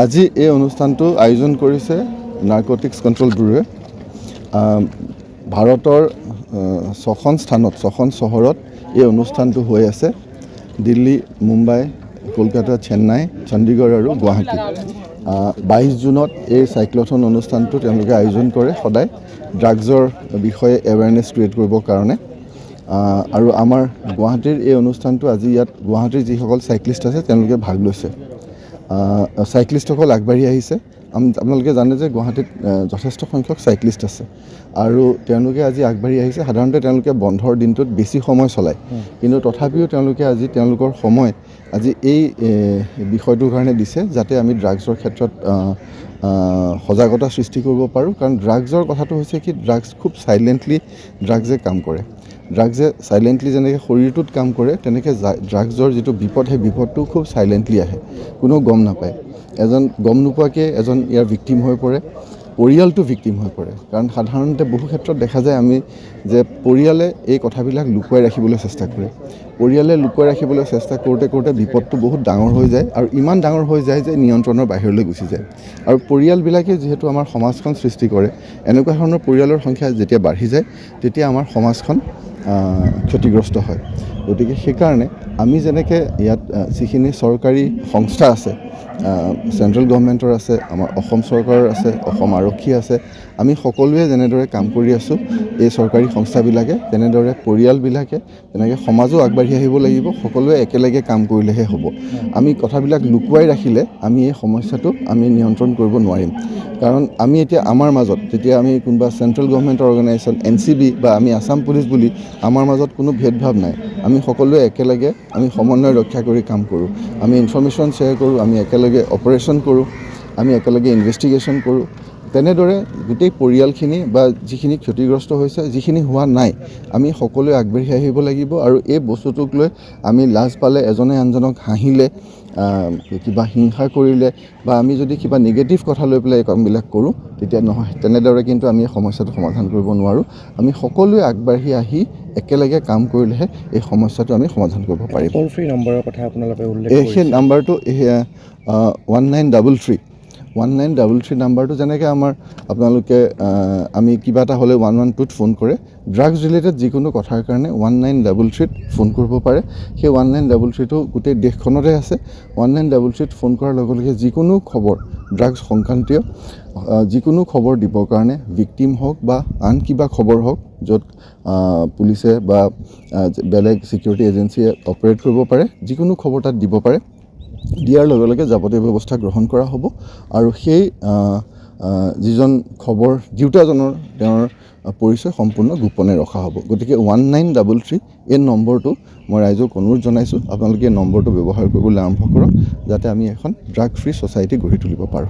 আজি এই অনুষ্ঠানটো আয়োজন কৰিছে নাৰ্কটিক্স কণ্ট্ৰল ব্যুৰোৱে। ভাৰতৰ 6খন স্থানত 6খন চহৰত এই অনুষ্ঠানটো হৈ আছে। দিল্লী, মুম্বাই, কলকাতা, চেন্নাই, চণ্ডীগড় আৰু গুৱাহাটী। 22 জুনত এই চাইক্লথন অনুষ্ঠানটো তেওঁলোকে আয়োজন কৰে সদায় ড্ৰাগছৰ বিষয়ে এৱেৰনেছ ক্ৰিয়েট কৰিবৰ কাৰণে। আৰু আমাৰ গুৱাহাটীৰ এই অনুষ্ঠানটো আজি ইয়াত গুৱাহাটীৰ যিসকল চাইক্লিষ্ট আছে তেওঁলোকে ভাগ লৈছে। চাইক্লিষ্টসকল আগবাঢ়ি আহিছে। আপোনালোকে জানে যে গুৱাহাটীত যথেষ্ট সংখ্যক চাইক্লিষ্ট আছে আৰু তেওঁলোকে আজি আগবাঢ়ি আহিছে। সাধাৰণতে তেওঁলোকে বন্ধৰ দিনটোত বেছি সময় চলায়, কিন্তু তথাপিও তেওঁলোকে আজি তেওঁলোকৰ সময় আজি এই বিষয়টোৰ কাৰণে দিছে যাতে আমি ড্ৰাগছৰ ক্ষেত্ৰত সজাগতা সৃষ্টি কৰিব পাৰোঁ। কাৰণ ড্ৰাগছৰ কথাটো হৈছে কি, ড্ৰাগছ খুব চাইলেণ্টলি ড্ৰাগছে কাম কৰে। ড্ৰাগছে চাইলেণ্টলি যেনেকৈ শৰীৰটোত কাম কৰে, তেনেকৈ ড্ৰাগছৰ যিটো বিপদ, সেই বিপদটো খুব চাইলেণ্টলি আহে, কোনেও গম নাপায়। এজন গম নোপোৱাকৈ এজন ইয়াৰ ভিক্টিম হৈ পৰে, পৰিয়ালটো ভিক্টিম হৈ পৰে। কাৰণ সাধাৰণতে বহু ক্ষেত্ৰত দেখা যায় আমি যে পৰিয়ালে এই কথাবিলাক লুকুৱাই ৰাখিবলৈ চেষ্টা কৰে। পৰিয়ালে লুকুৱাই ৰাখিবলৈ চেষ্টা কৰোঁতে কৰোঁতে বিপদটো বহুত ডাঙৰ হৈ যায় আৰু ইমান ডাঙৰ হৈ যায় যে নিয়ন্ত্ৰণৰ বাহিৰলৈ গুচি যায়। আৰু পৰিয়ালবিলাকে যিহেতু আমাৰ সমাজখন সৃষ্টি কৰে, এনেকুৱা ধৰণৰ পৰিয়ালৰ সংখ্যা যেতিয়া বাঢ়ি যায় তেতিয়া আমাৰ সমাজখন ক্ষতিগ্ৰস্ত হয়। গতিকে সেইকাৰণে আমি যেনেকৈ ইয়াত যিখিনি চৰকাৰী সংস্থা আছে, চেণ্ট্ৰেল গভৰ্ণমেণ্টৰ আছে, আমাৰ অসম চৰকাৰৰ আছে, অসম আৰক্ষী আছে, আমি সকলোৱে যেনেদৰে কাম কৰি আছোঁ এই চৰকাৰী সংস্থাবিলাকে, তেনেদৰে পৰিয়ালবিলাকে, তেনেকৈ সমাজো আগবাঢ়ি আহিব লাগিব। সকলোৱে একেলগে কাম কৰিলেহে হ'ব। আমি কথাবিলাক লুকুৱাই ৰাখিলে আমি এই সমস্যাটো আমি নিয়ন্ত্ৰণ কৰিব নোৱাৰিম। কাৰণ আমি এতিয়া আমাৰ মাজত যেতিয়া আমি কোনোবা চেণ্ট্ৰেল গভৰ্ণমেণ্টৰ অৰ্গেনাইজেশ্যন NCB বা আমি আছাম পুলিচ বুলি আমাৰ মাজত কোনো ভেদভাৱ নাই। আমি সকলোৱে একেলগে আমি সমন্বয় ৰক্ষা কৰি কাম কৰোঁ। আমি ইনফৰ্মেশ্যন শ্বেয়াৰ কৰোঁ, আমি একেলগে অপাৰেশ্যন কৰোঁ, আমি একেলগে ইনভেষ্টিগেশ্যন কৰোঁ। তেনেদৰে গোটেই পৰিয়ালখিনি বা যিখিনি ক্ষতিগ্ৰস্ত হৈছে, যিখিনি হোৱা নাই, আমি সকলোৱে আগবাঢ়ি আহিব লাগিব। আৰু এই বস্তুটোক লৈ আমি লাজ পালে, এজনে আনজনক হাঁহিলে, কিবা হিংসা কৰিলে বা আমি যদি কিবা নিগেটিভ কথা লৈ পেলাই এই কামবিলাক কৰোঁ তেতিয়া নহয়। তেনেদৰে কিন্তু আমি এই সমস্যাটো সমাধান কৰিব নোৱাৰোঁ। আমি সকলোৱে আগবাঢ়ি আহি একেলগে কাম কৰিলেহে এই সমস্যাটো আমি সমাধান কৰিব পাৰিম। টোল ফ্ৰী নম্বৰৰ কথা আপোনালোকে উল্লেখ কৰিছে। সেই নাম্বাৰটো 1933 নাম্বাৰটো যেনেকৈ আমাৰ আপোনালোকে আমি কিবা এটা হ'লে 112ত ফোন কৰে, ড্ৰাগছ ৰিলেটেড যিকোনো কথাৰ কাৰণে 1933ত ফোন কৰিব পাৰে। সেই 1933টো গোটেই দেশখনতে আছে। 1933ত ফোন কৰাৰ লগে লগে যিকোনো খবৰ, ড্ৰাগছ সংক্ৰান্তীয় যিকোনো খবৰ দিবৰ কাৰণে, ভিক্টিম হওক বা আন কিবা খবৰ হওক, য'ত পুলিচে বা বেলেগ ছিকিউৰিটি এজেঞ্চিয়ে অপাৰেট কৰিব পাৰে, যিকোনো খবৰ তাত দিব পাৰে। দিয়াৰ লগে লগে যাৱতীয় ব্যৱস্থা গ্ৰহণ কৰা হ'ব। আৰু সেই যিজন খবৰ দিওঁতাজনৰ তেওঁৰ পৰিচয় সম্পূৰ্ণ গোপনে ৰখা হ'ব। গতিকে 1933 এই নম্বৰটো মই ৰাইজক অনুৰোধ জনাইছোঁ, আপোনালোকে এই নম্বৰটো ব্যৱহাৰ কৰিবলৈ আৰম্ভ কৰক যাতে আমি এখন ড্ৰাগ ফ্ৰী ছ'চাইটি গঢ়ি তুলিব পাৰোঁ।